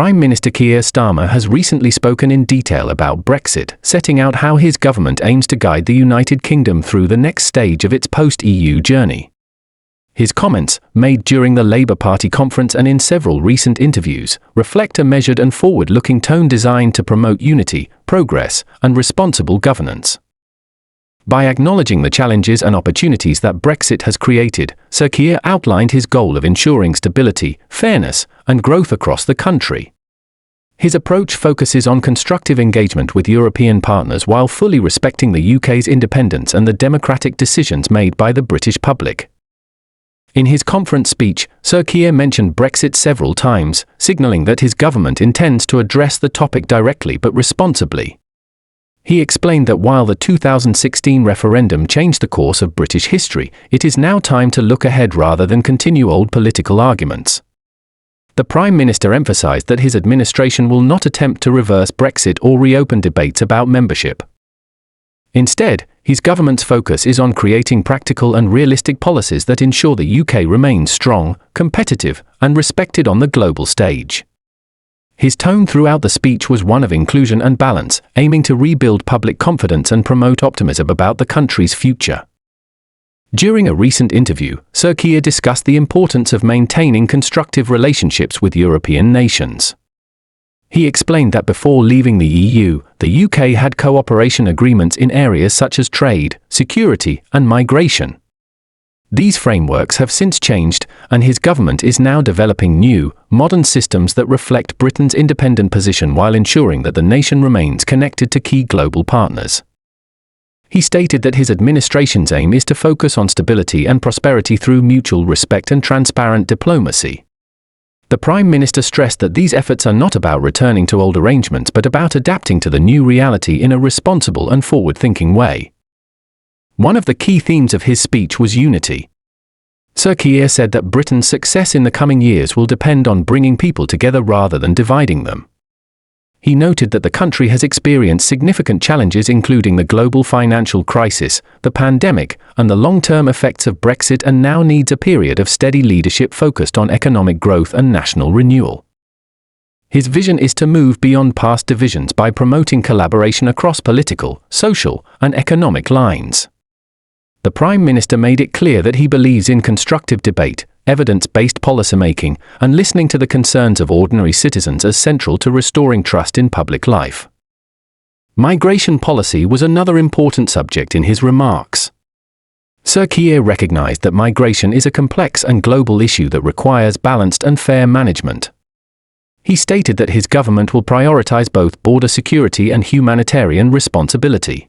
Prime Minister Keir Starmer has recently spoken in detail about Brexit, setting out how his government aims to guide the United Kingdom through the next stage of its post-EU journey. His comments, made during the Labour Party conference and in several recent interviews, reflect a measured and forward-looking tone designed to promote unity, progress, and responsible governance. By acknowledging the challenges and opportunities that Brexit has created, Sir Keir outlined his goal of ensuring stability, fairness, and growth across the country. His approach focuses on constructive engagement with European partners while fully respecting the UK's independence and the democratic decisions made by the British public. In his conference speech, Sir Keir mentioned Brexit several times, signalling that his government intends to address the topic directly but responsibly. He explained that while the 2016 referendum changed the course of British history, it is now time to look ahead rather than continue old political arguments. The Prime Minister emphasised that his administration will not attempt to reverse Brexit or reopen debates about membership. Instead, his government's focus is on creating practical and realistic policies that ensure the UK remains strong, competitive, and respected on the global stage. His tone throughout the speech was one of inclusion and balance, aiming to rebuild public confidence and promote optimism about the country's future. During a recent interview, Sir Keir discussed the importance of maintaining constructive relationships with European nations. He explained that before leaving the EU, the UK had cooperation agreements in areas such as trade, security, and migration. These frameworks have since changed, and his government is now developing new, modern systems that reflect Britain's independent position while ensuring that the nation remains connected to key global partners. He stated that his administration's aim is to focus on stability and prosperity through mutual respect and transparent diplomacy. The Prime Minister stressed that these efforts are not about returning to old arrangements but about adapting to the new reality in a responsible and forward-thinking way. One of the key themes of his speech was unity. Sir Keir said that Britain's success in the coming years will depend on bringing people together rather than dividing them. He noted that the country has experienced significant challenges including the global financial crisis, the pandemic, and the long-term effects of Brexit and now needs a period of steady leadership focused on economic growth and national renewal. His vision is to move beyond past divisions by promoting collaboration across political, social, and economic lines. The Prime Minister made it clear that he believes in constructive debate, evidence-based policymaking, and listening to the concerns of ordinary citizens as central to restoring trust in public life. Migration policy was another important subject in his remarks. Sir Keir recognized that migration is a complex and global issue that requires balanced and fair management. He stated that his government will prioritize both border security and humanitarian responsibility.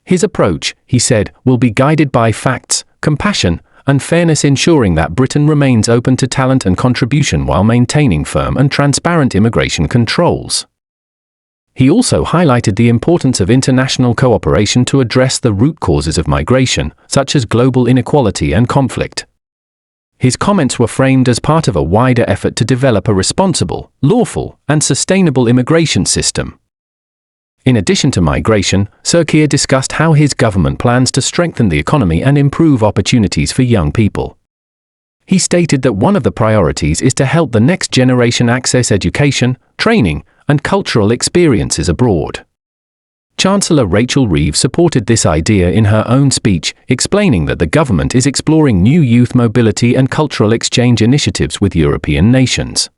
His approach, he said, will be guided by facts, compassion, and fairness, ensuring that Britain remains open to talent and contribution while maintaining firm and transparent immigration controls. He also highlighted the importance of international cooperation to address the root causes of migration, such as global inequality and conflict. His comments were framed as part of a wider effort to develop a responsible, lawful, and sustainable immigration system. In addition to migration, Sir Keir discussed how his government plans to strengthen the economy and improve opportunities for young people. He stated that one of the priorities is to help the next generation access education, training, and cultural experiences abroad. Chancellor Rachel Reeves supported this idea in her own speech, explaining that the government is exploring new youth mobility and cultural exchange initiatives with European nations.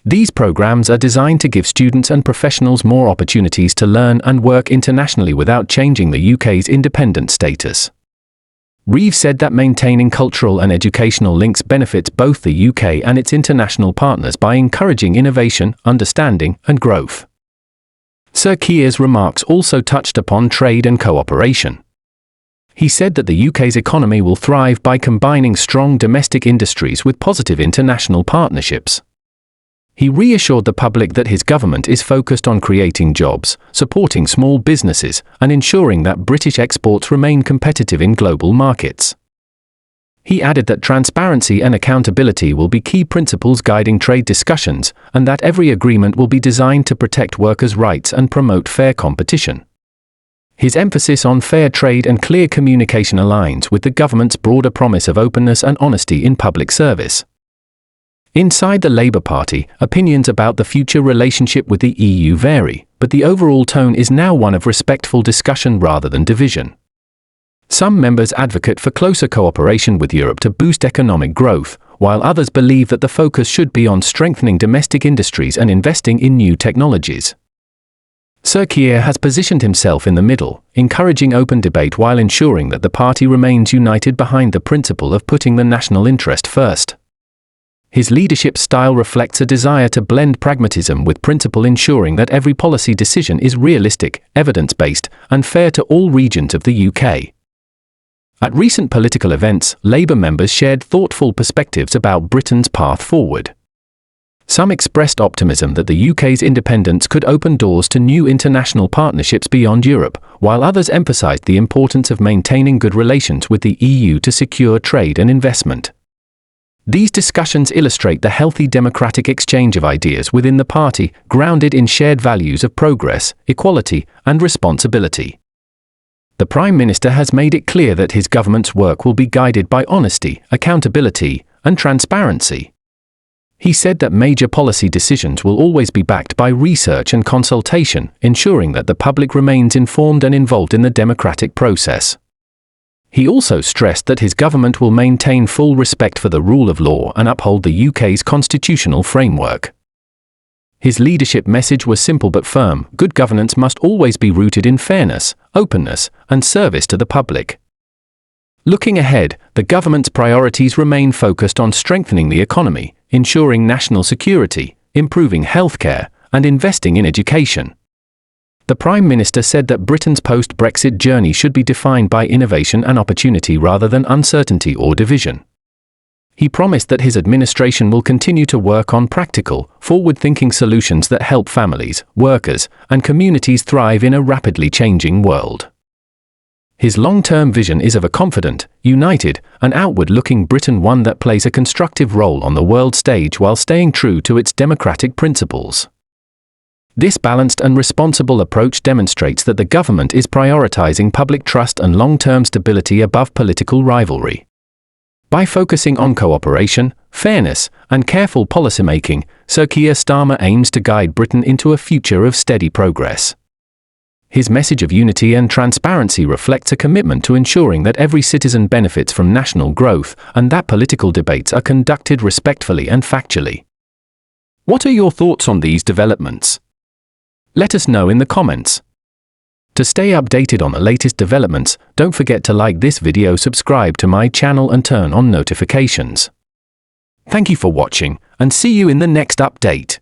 These programs are designed to give students and professionals more opportunities to learn and work internationally without changing the UK's independent status. Reeves said that maintaining cultural and educational links benefits both the UK and its international partners by encouraging innovation, understanding, and growth. Sir Keir's remarks also touched upon trade and cooperation. He said that the UK's economy will thrive by combining strong domestic industries with positive international partnerships. He reassured the public that his government is focused on creating jobs, supporting small businesses, and ensuring that British exports remain competitive in global markets. He added that transparency and accountability will be key principles guiding trade discussions, and that every agreement will be designed to protect workers' rights and promote fair competition. His emphasis on fair trade and clear communication aligns with the government's broader promise of openness and honesty in public service. Inside the Labour Party, opinions about the future relationship with the EU vary, but the overall tone is now one of respectful discussion rather than division. Some members advocate for closer cooperation with Europe to boost economic growth, while others believe that the focus should be on strengthening domestic industries and investing in new technologies. Sir Keir has positioned himself in the middle, encouraging open debate while ensuring that the party remains united behind the principle of putting the national interest first. His leadership style reflects a desire to blend pragmatism with principle, ensuring that every policy decision is realistic, evidence-based, and fair to all regions of the UK. At recent political events, Labour members shared thoughtful perspectives about Britain's path forward. Some expressed optimism that the UK's independence could open doors to new international partnerships beyond Europe, while others emphasised the importance of maintaining good relations with the EU to secure trade and investment. These discussions illustrate the healthy democratic exchange of ideas within the party, grounded in shared values of progress, equality, and responsibility. The Prime Minister has made it clear that his government's work will be guided by honesty, accountability, and transparency. He said that major policy decisions will always be backed by research and consultation, ensuring that the public remains informed and involved in the democratic process. He also stressed that his government will maintain full respect for the rule of law and uphold the UK's constitutional framework. His leadership message was simple but firm: good governance must always be rooted in fairness, openness, and service to the public. Looking ahead, the government's priorities remain focused on strengthening the economy, ensuring national security, improving healthcare, and investing in education. The Prime Minister said that Britain's post-Brexit journey should be defined by innovation and opportunity rather than uncertainty or division. He promised that his administration will continue to work on practical, forward-thinking solutions that help families, workers, and communities thrive in a rapidly changing world. His long-term vision is of a confident, united, and outward-looking Britain, one that plays a constructive role on the world stage while staying true to its democratic principles. This balanced and responsible approach demonstrates that the government is prioritizing public trust and long-term stability above political rivalry. By focusing on cooperation, fairness, and careful policymaking, Sir Keir Starmer aims to guide Britain into a future of steady progress. His message of unity and transparency reflects a commitment to ensuring that every citizen benefits from national growth and that political debates are conducted respectfully and factually. What are your thoughts on these developments? Let us know in the comments. To stay updated on the latest developments, don't forget to like this video, subscribe to my channel and turn on notifications. Thank you for watching, and see you in the next update.